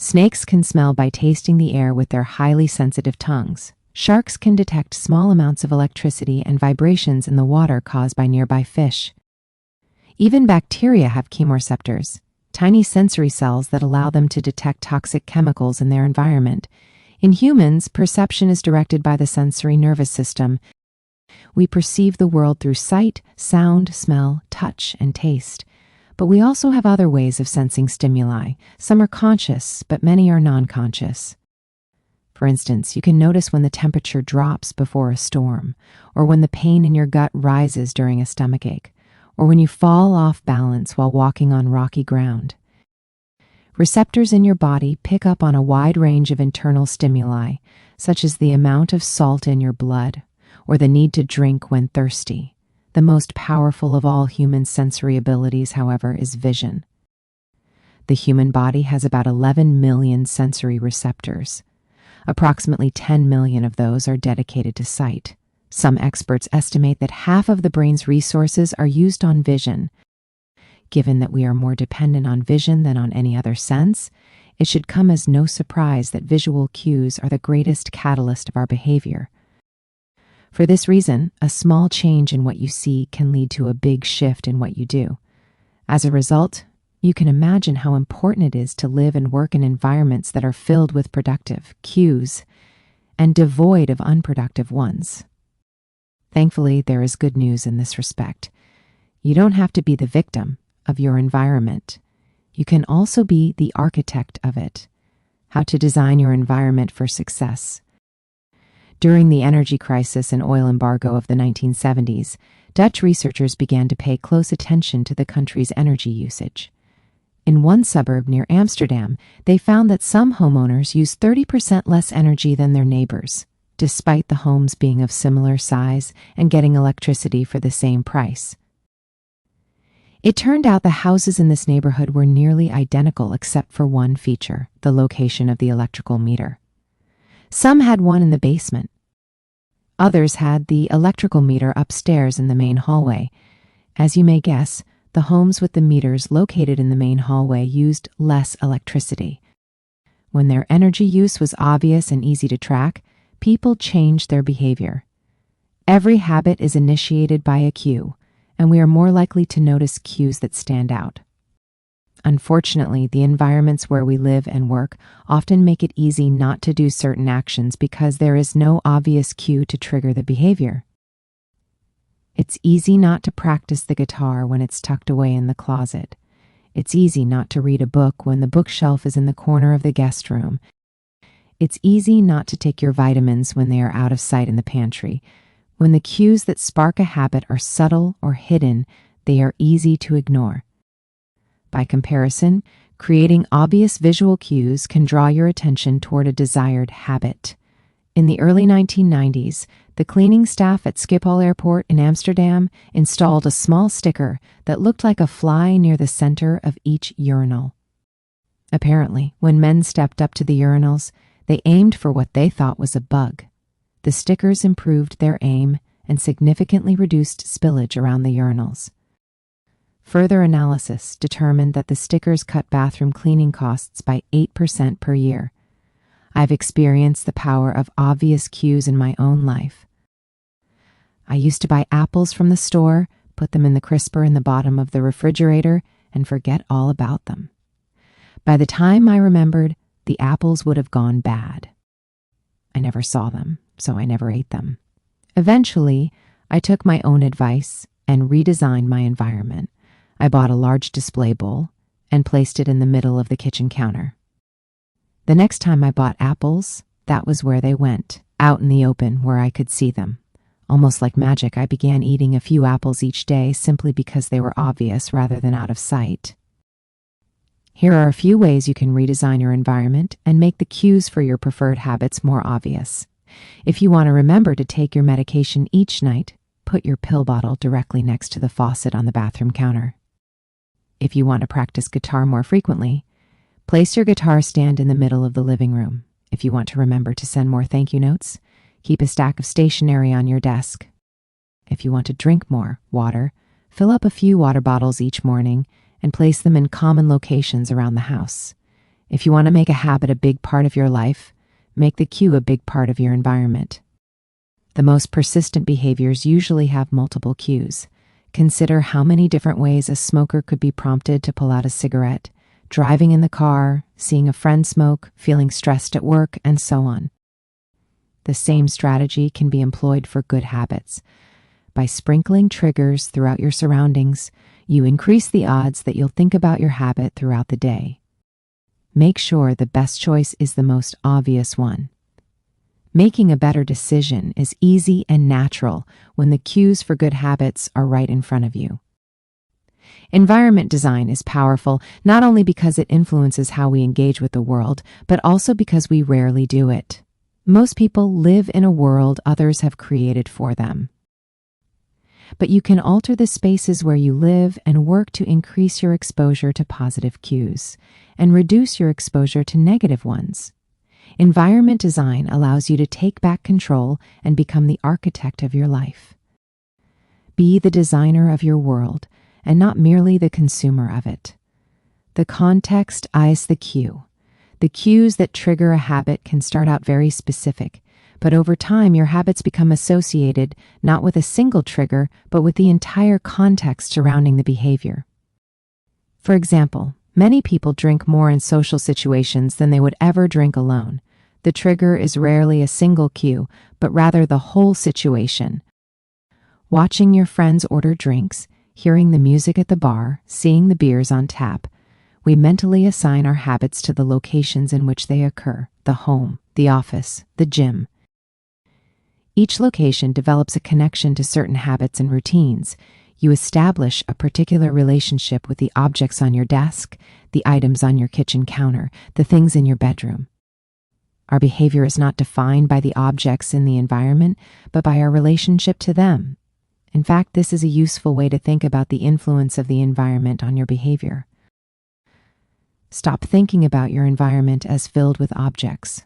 Snakes can smell by tasting the air with their highly sensitive tongues. Sharks can detect small amounts of electricity and vibrations in the water caused by nearby fish. Even bacteria have chemoreceptors, tiny sensory cells that allow them to detect toxic chemicals in their environment. In humans, perception is directed by the sensory nervous system. We perceive the world through sight, sound, smell, touch, and taste. But we also have other ways of sensing stimuli. Some are conscious, but many are non-conscious. For instance, you can notice when the temperature drops before a storm, or when the pain in your gut rises during a stomachache, or when you fall off balance while walking on rocky ground. Receptors in your body pick up on a wide range of internal stimuli, such as the amount of salt in your blood, or the need to drink when thirsty. The most powerful of all human sensory abilities, however, is vision. The human body has about 11 million sensory receptors. Approximately 10 million of those are dedicated to sight. Some experts estimate that half of the brain's resources are used on vision. Given that we are more dependent on vision than on any other sense, it should come as no surprise that visual cues are the greatest catalyst of our behavior. For this reason, a small change in what you see can lead to a big shift in what you do. As a result, you can imagine how important it is to live and work in environments that are filled with productive cues and devoid of unproductive ones. Thankfully, there is good news in this respect. You don't have to be the victim of your environment. You can also be the architect of it. How to design your environment for success. During the energy crisis and oil embargo of the 1970s, Dutch researchers began to pay close attention to the country's energy usage. In one suburb near Amsterdam, they found that some homeowners use 30% less energy than their neighbors, despite the homes being of similar size and getting electricity for the same price. It turned out the houses in this neighborhood were nearly identical except for one feature, the location of the electrical meter. Some had one in the basement. Others had the electrical meter upstairs in the main hallway. As you may guess, the homes with the meters located in the main hallway used less electricity. When their energy use was obvious and easy to track, people changed their behavior. Every habit is initiated by a cue, and we are more likely to notice cues that stand out. Unfortunately, the environments where we live and work often make it easy not to do certain actions because there is no obvious cue to trigger the behavior. It's easy not to practice the guitar when it's tucked away in the closet. It's easy not to read a book when the bookshelf is in the corner of the guest room. It's easy not to take your vitamins when they are out of sight in the pantry. When the cues that spark a habit are subtle or hidden, they are easy to ignore. By comparison, creating obvious visual cues can draw your attention toward a desired habit. In the early 1990s, the cleaning staff at Schiphol Airport in Amsterdam installed a small sticker that looked like a fly near the center of each urinal. Apparently, when men stepped up to the urinals, they aimed for what they thought was a bug. The stickers improved their aim and significantly reduced spillage around the urinals. Further analysis determined that the stickers cut bathroom cleaning costs by 8% per year. I've experienced the power of obvious cues in my own life. I used to buy apples from the store, put them in the crisper in the bottom of the refrigerator, and forget all about them. By the time I remembered, the apples would have gone bad. I never saw them, so I never ate them. Eventually, I took my own advice and redesigned my environment. I bought a large display bowl and placed it in the middle of the kitchen counter. The next time I bought apples, that was where they went, out in the open where I could see them. Almost like magic, I began eating a few apples each day simply because they were obvious rather than out of sight. Here are a few ways you can redesign your environment and make the cues for your preferred habits more obvious. If you want to remember to take your medication each night, put your pill bottle directly next to the faucet on the bathroom counter. If you want to practice guitar more frequently, place your guitar stand in the middle of the living room. If you want to remember to send more thank you notes, keep a stack of stationery on your desk. If you want to drink more water, fill up a few water bottles each morning and place them in common locations around the house. If you want to make a habit a big part of your life, make the cue a big part of your environment. The most persistent behaviors usually have multiple cues. Consider how many different ways a smoker could be prompted to pull out a cigarette, driving in the car, seeing a friend smoke, feeling stressed at work, and so on. The same strategy can be employed for good habits. By sprinkling triggers throughout your surroundings, you increase the odds that you'll think about your habit throughout the day. Make sure the best choice is the most obvious one. Making a better decision is easy and natural when the cues for good habits are right in front of you. Environment design is powerful not only because it influences how we engage with the world, but also because we rarely do it. Most people live in a world others have created for them. But you can alter the spaces where you live and work to increase your exposure to positive cues and reduce your exposure to negative ones. Environment design allows you to take back control and become the architect of your life. Be the designer of your world and not merely the consumer of it. The context eyes the cue. The cues that trigger a habit can start out very specific, but over time your habits become associated not with a single trigger, but with the entire context surrounding the behavior. For example, many people drink more in social situations than they would ever drink alone. The trigger is rarely a single cue, but rather the whole situation. Watching your friends order drinks, hearing the music at the bar, seeing the beers on tap, we mentally assign our habits to the locations in which they occur: the home, the office, the gym. Each location develops a connection to certain habits and routines. You establish a particular relationship with the objects on your desk, the items on your kitchen counter, the things in your bedroom. Our behavior is not defined by the objects in the environment, but by our relationship to them. In fact, this is a useful way to think about the influence of the environment on your behavior. Stop thinking about your environment as filled with objects.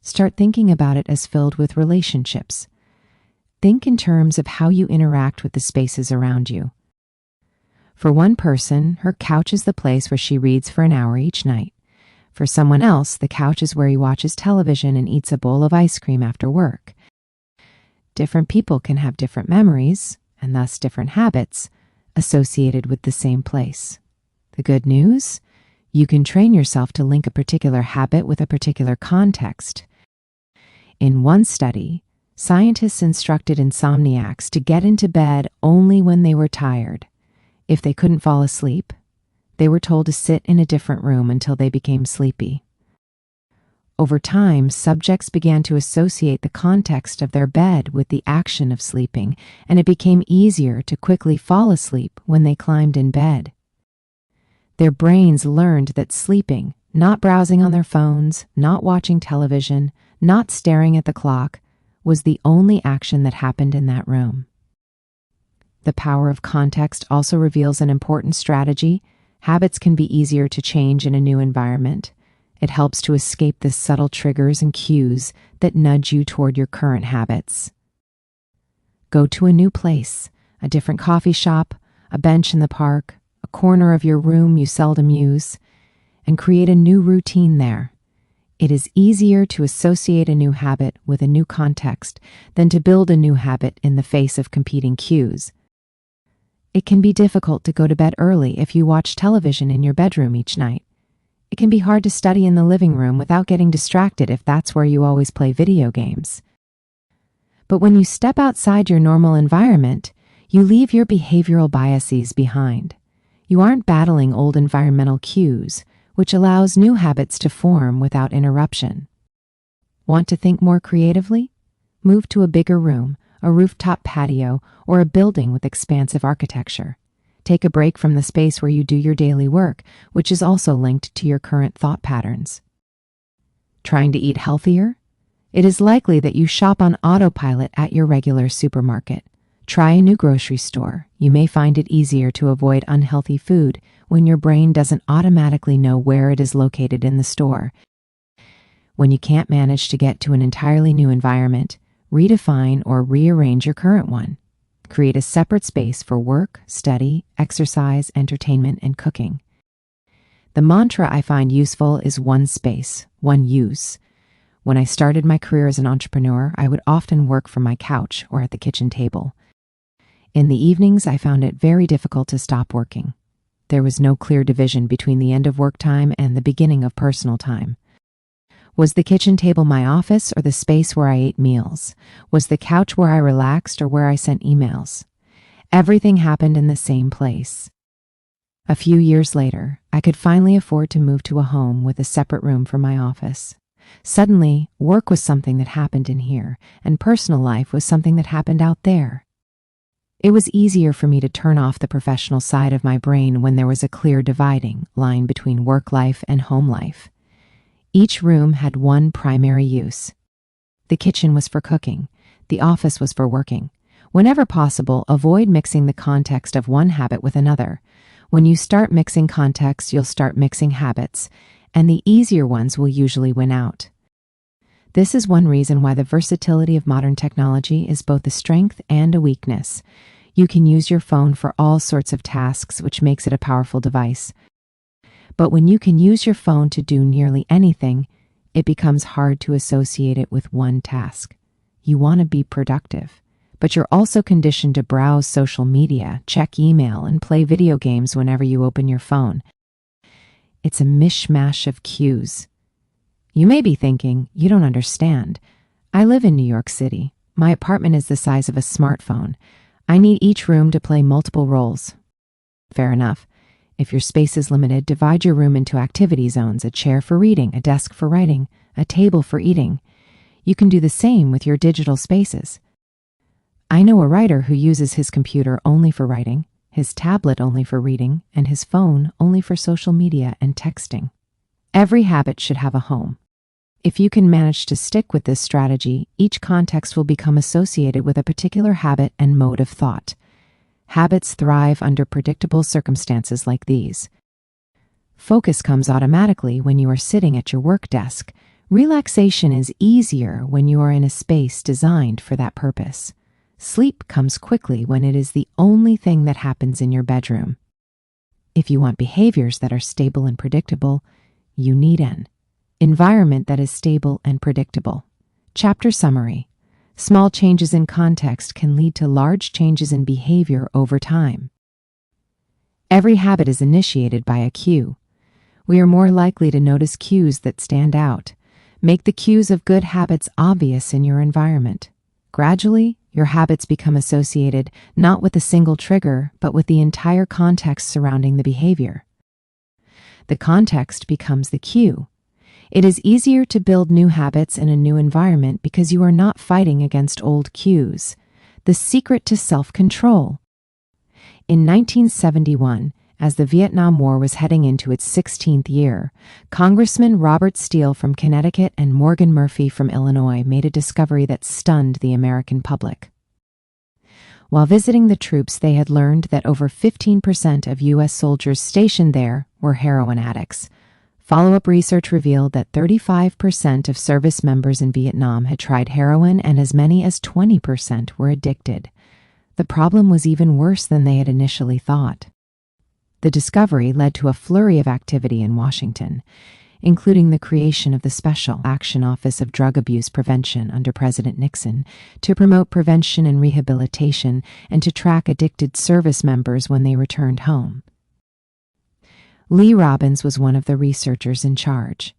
Start thinking about it as filled with relationships. Think in terms of how you interact with the spaces around you. For one person, her couch is the place where she reads for an hour each night. For someone else, the couch is where he watches television and eats a bowl of ice cream after work. Different people can have different memories, and thus different habits, associated with the same place. The good news? You can train yourself to link a particular habit with a particular context. In one study, scientists instructed insomniacs to get into bed only when they were tired. If they couldn't fall asleep, they were told to sit in a different room until they became sleepy. Over time, subjects began to associate the context of their bed with the action of sleeping, and it became easier to quickly fall asleep when they climbed in bed. Their brains learned that sleeping, not browsing on their phones, not watching television, not staring at the clock, was the only action that happened in that room. The power of context also reveals an important strategy. Habits can be easier to change in a new environment. It helps to escape the subtle triggers and cues that nudge you toward your current habits. Go to a new place, a different coffee shop, a bench in the park, a corner of your room you seldom use, and create a new routine there. It is easier to associate a new habit with a new context than to build a new habit in the face of competing cues. It can be difficult to go to bed early if you watch television in your bedroom each night. It can be hard to study in the living room without getting distracted if that's where you always play video games. But when you step outside your normal environment, you leave your behavioral biases behind. You aren't battling old environmental cues, which allows new habits to form without interruption. Want to think more creatively? Move to a bigger room, a rooftop patio, or a building with expansive architecture. Take a break from the space where you do your daily work, which is also linked to your current thought patterns. Trying to eat healthier? It is likely that you shop on autopilot at your regular supermarket. Try a new grocery store. You may find it easier to avoid unhealthy food when your brain doesn't automatically know where it is located in the store. When you can't manage to get to an entirely new environment, redefine or rearrange your current one. Create a separate space for work, study, exercise, entertainment, and cooking. The mantra I find useful is one space, one use. When I started my career as an entrepreneur, I would often work from my couch or at the kitchen table. In the evenings, I found it very difficult to stop working. There was no clear division between the end of work time and the beginning of personal time. Was the kitchen table my office or the space where I ate meals? Was the couch where I relaxed or where I sent emails? Everything happened in the same place. A few years later, I could finally afford to move to a home with a separate room from my office. Suddenly, work was something that happened in here, and personal life was something that happened out there. It was easier for me to turn off the professional side of my brain when there was a clear dividing line between work life and home life. Each room had one primary use. The kitchen was for cooking. The office was for working. Whenever possible, avoid mixing the context of one habit with another. When you start mixing contexts, you'll start mixing habits, and the easier ones will usually win out. This is one reason why the versatility of modern technology is both a strength and a weakness. You can use your phone for all sorts of tasks, which makes it a powerful device. But when you can use your phone to do nearly anything, it becomes hard to associate it with one task. You want to be productive, but you're also conditioned to browse social media, check email, and play video games whenever you open your phone. It's a mishmash of cues. You may be thinking, you don't understand. I live in New York City. My apartment is the size of a smartphone. I need each room to play multiple roles. Fair enough. If your space is limited, divide your room into activity zones: a chair for reading, a desk for writing, a table for eating. You can do the same with your digital spaces. I know a writer who uses his computer only for writing, his tablet only for reading, and his phone only for social media and texting. Every habit should have a home. If you can manage to stick with this strategy, each context will become associated with a particular habit and mode of thought. Habits thrive under predictable circumstances like these. Focus comes automatically when you are sitting at your work desk. Relaxation is easier when you are in a space designed for that purpose. Sleep comes quickly when it is the only thing that happens in your bedroom. If you want behaviors that are stable and predictable, you need an environment that is stable and predictable. Chapter summary. Small changes in context can lead to large changes in behavior over time. Every habit is initiated by a cue. We are more likely to notice cues that stand out. Make the cues of good habits obvious in your environment. Gradually, your habits become associated not with a single trigger, but with the entire context surrounding the behavior. The context becomes the cue. It is easier to build new habits in a new environment because you are not fighting against old cues. The secret to self-control. In 1971, as the Vietnam War was heading into its 16th year, Congressman Robert Steele from Connecticut and Morgan Murphy from Illinois made a discovery that stunned the American public. While visiting the troops, they had learned that over 15% of U.S. soldiers stationed there were heroin addicts. Follow-up research revealed that 35% of service members in Vietnam had tried heroin and as many as 20% were addicted. The problem was even worse than they had initially thought. The discovery led to a flurry of activity in Washington, including the creation of the Special Action Office of Drug Abuse Prevention under President Nixon to promote prevention and rehabilitation and to track addicted service members when they returned home. Lee Robbins was one of the researchers in charge.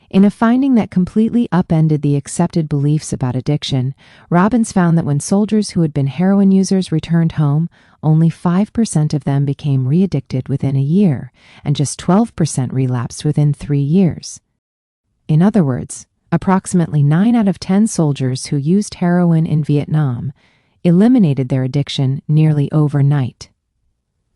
In a finding that completely upended the accepted beliefs about addiction, Robbins found that when soldiers who had been heroin users returned home, only 5% of them became re-addicted within a year, and just 12% relapsed within 3 years. In other words, approximately 9 out of 10 soldiers who used heroin in Vietnam eliminated their addiction nearly overnight.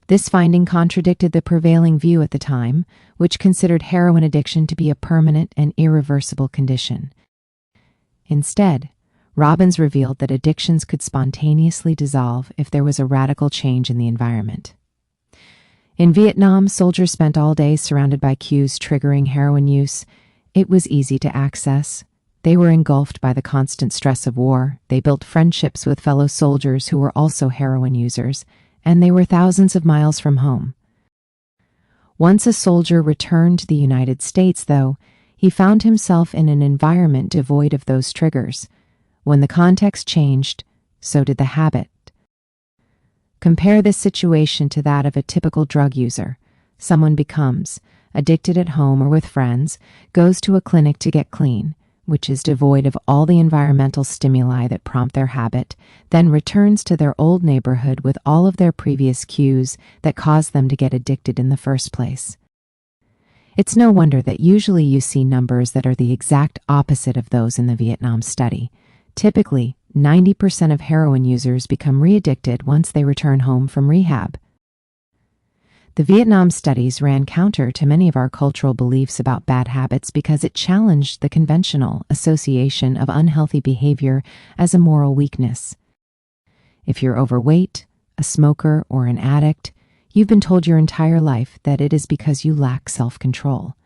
This finding contradicted the prevailing view at the time, which considered heroin addiction to be a permanent and irreversible condition. Instead, Robbins revealed that addictions could spontaneously dissolve if there was a radical change in the environment. In Vietnam, soldiers spent all day surrounded by cues triggering heroin use. It was easy to access. They were engulfed by the constant stress of war. They built friendships with fellow soldiers who were also heroin users, and they were thousands of miles from home. Once a soldier returned to the United States, though, he found himself in an environment devoid of those triggers. When the context changed, so did the habit. Compare this situation to that of a typical drug user. Someone becomes addicted at home or with friends, goes to a clinic to get clean, which is devoid of all the environmental stimuli that prompt their habit, then returns to their old neighborhood with all of their previous cues that caused them to get addicted in the first place. It's no wonder that usually you see numbers that are the exact opposite of those in the Vietnam study. Typically, 90% of heroin users become re-addicted once they return home from rehab. The Vietnam studies ran counter to many of our cultural beliefs about bad habits because it challenged the conventional association of unhealthy behavior as a moral weakness. If you're overweight, a smoker, or an addict, you've been told your entire life that it is because you lack self-control,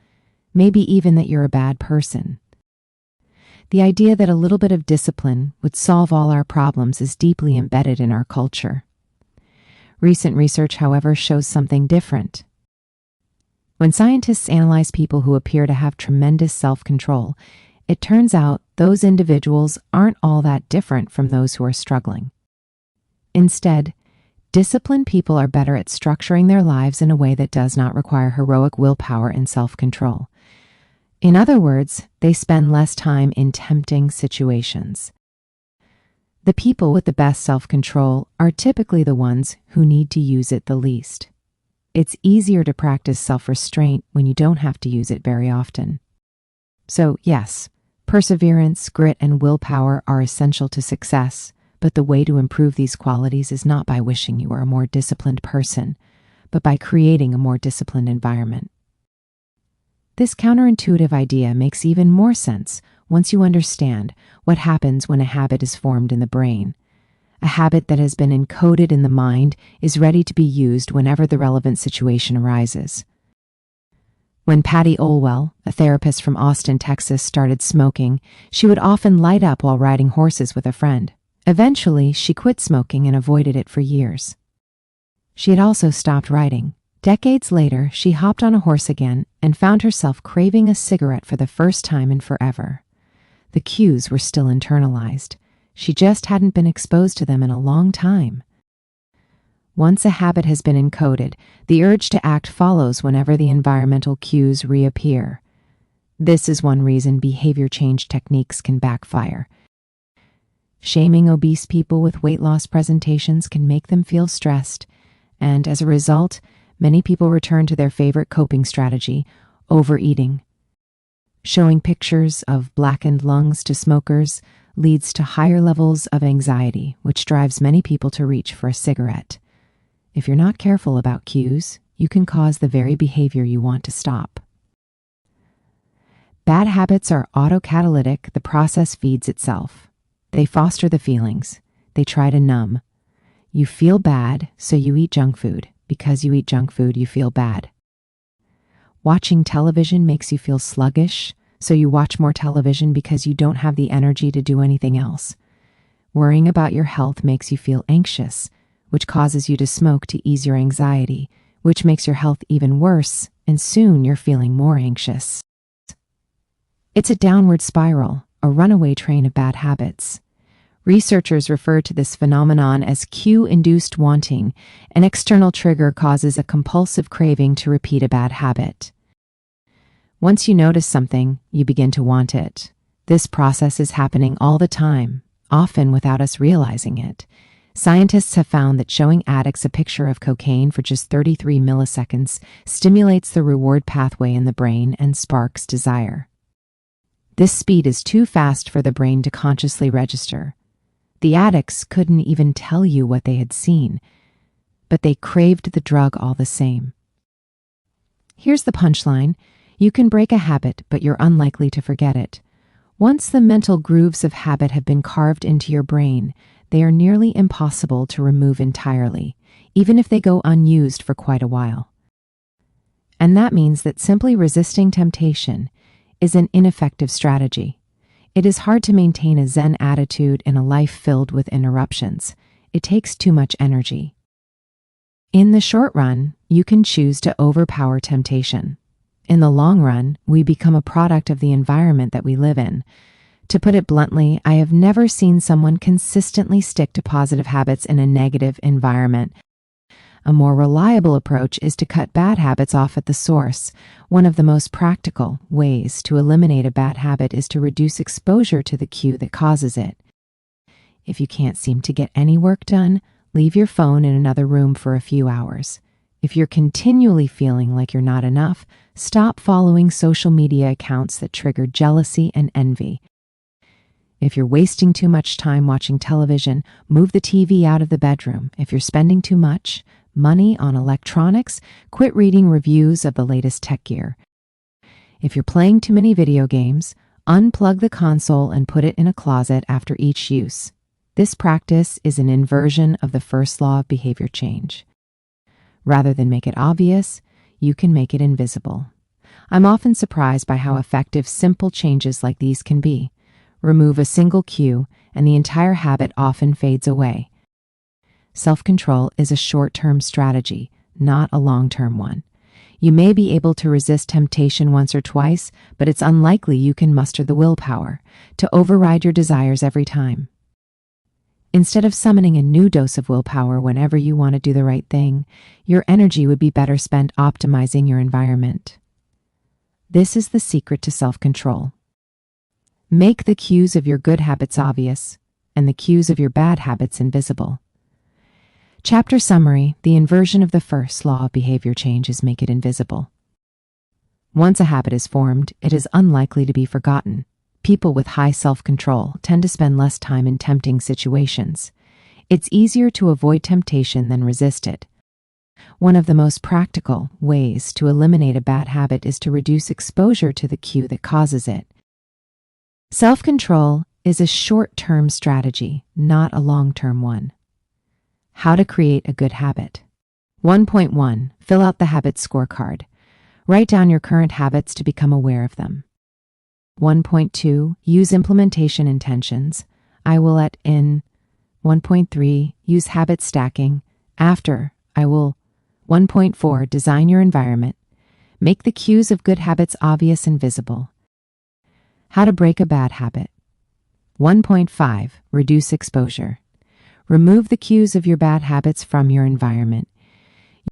maybe even that you're a bad person. The idea that a little bit of discipline would solve all our problems is deeply embedded in our culture. Recent research, however, shows something different. When scientists analyze people who appear to have tremendous self-control, it turns out those individuals aren't all that different from those who are struggling. Instead, disciplined people are better at structuring their lives in a way that does not require heroic willpower and self-control. In other words, they spend less time in tempting situations. The people with the best self-control are typically the ones who need to use it the least. It's easier to practice self-restraint when you don't have to use it very often. So, yes, perseverance, grit, and willpower are essential to success, but the way to improve these qualities is not by wishing you were a more disciplined person, but by creating a more disciplined environment. This counterintuitive idea makes even more sense once you understand what happens when a habit is formed in the brain. A habit that has been encoded in the mind is ready to be used whenever the relevant situation arises. When Patty Olwell, a therapist from Austin, Texas, started smoking, she would often light up while riding horses with a friend. Eventually, she quit smoking and avoided it for years. She had also stopped riding. Decades later, she hopped on a horse again and found herself craving a cigarette for the first time in forever. The cues were still internalized. She just hadn't been exposed to them in a long time. Once a habit has been encoded, the urge to act follows whenever the environmental cues reappear. This is one reason behavior change techniques can backfire. Shaming obese people with weight loss presentations can make them feel stressed, and as a result, many people return to their favorite coping strategy, overeating. Showing pictures of blackened lungs to smokers leads to higher levels of anxiety, which drives many people to reach for a cigarette. If you're not careful about cues, you can cause the very behavior you want to stop. Bad habits are autocatalytic. The process feeds itself. They foster the feelings. They try to numb. You feel bad, so you eat junk food. Because you eat junk food, you feel bad. Watching television makes you feel sluggish, so you watch more television because you don't have the energy to do anything else. Worrying about your health makes you feel anxious, which causes you to smoke to ease your anxiety, which makes your health even worse, and soon you're feeling more anxious. It's a downward spiral, a runaway train of bad habits. Researchers refer to this phenomenon as cue-induced wanting. An external trigger causes a compulsive craving to repeat a bad habit. Once you notice something, you begin to want it. This process is happening all the time, often without us realizing it. Scientists have found that showing addicts a picture of cocaine for just 33 milliseconds stimulates the reward pathway in the brain and sparks desire. This speed is too fast for the brain to consciously register. The addicts couldn't even tell you what they had seen, but they craved the drug all the same. Here's the punchline. You can break a habit, but you're unlikely to forget it. Once the mental grooves of habit have been carved into your brain, they are nearly impossible to remove entirely, even if they go unused for quite a while. And that means that simply resisting temptation is an ineffective strategy. It is hard to maintain a Zen attitude in a life filled with interruptions. It takes too much energy. In the short run, you can choose to overpower temptation. In the long run, we become a product of the environment that we live in. To put it bluntly, I have never seen someone consistently stick to positive habits in a negative environment. A more reliable approach is to cut bad habits off at the source. One of the most practical ways to eliminate a bad habit is to reduce exposure to the cue that causes it. If you can't seem to get any work done, leave your phone in another room for a few hours. If you're continually feeling like you're not enough, stop following social media accounts that trigger jealousy and envy. If you're wasting too much time watching television, move the TV out of the bedroom. If you're spending too much money on electronics, quit reading reviews of the latest tech gear. If you're playing too many video games, unplug the console and put it in a closet after each use. This practice is an inversion of the first law of behavior change. Rather than make it obvious, you can make it invisible. I'm often surprised by how effective simple changes like these can be. Remove a single cue, and the entire habit often fades away. Self-control is a short-term strategy, not a long-term one. You may be able to resist temptation once or twice, but it's unlikely you can muster the willpower to override your desires every time. Instead of summoning a new dose of willpower whenever you want to do the right thing, your energy would be better spent optimizing your environment. This is the secret to self-control. Make the cues of your good habits obvious and the cues of your bad habits invisible. Chapter summary: the inversion of the first law of behavior change is make it invisible. Once a habit is formed, it is unlikely to be forgotten. People with high self-control tend to spend less time in tempting situations. It's easier to avoid temptation than resist it. One of the most practical ways to eliminate a bad habit is to reduce exposure to the cue that causes it. Self-control is a short-term strategy, not a long-term one. How to create a good habit. 1.1. Fill out the Habits Scorecard. Write down your current habits to become aware of them. 1.2. Use implementation intentions. I will at in. 1.3. Use habit stacking. After. I will. 1.4. Design your environment. Make the cues of good habits obvious and visible. How to break a bad habit. 1.5. Reduce exposure. Remove the cues of your bad habits from your environment.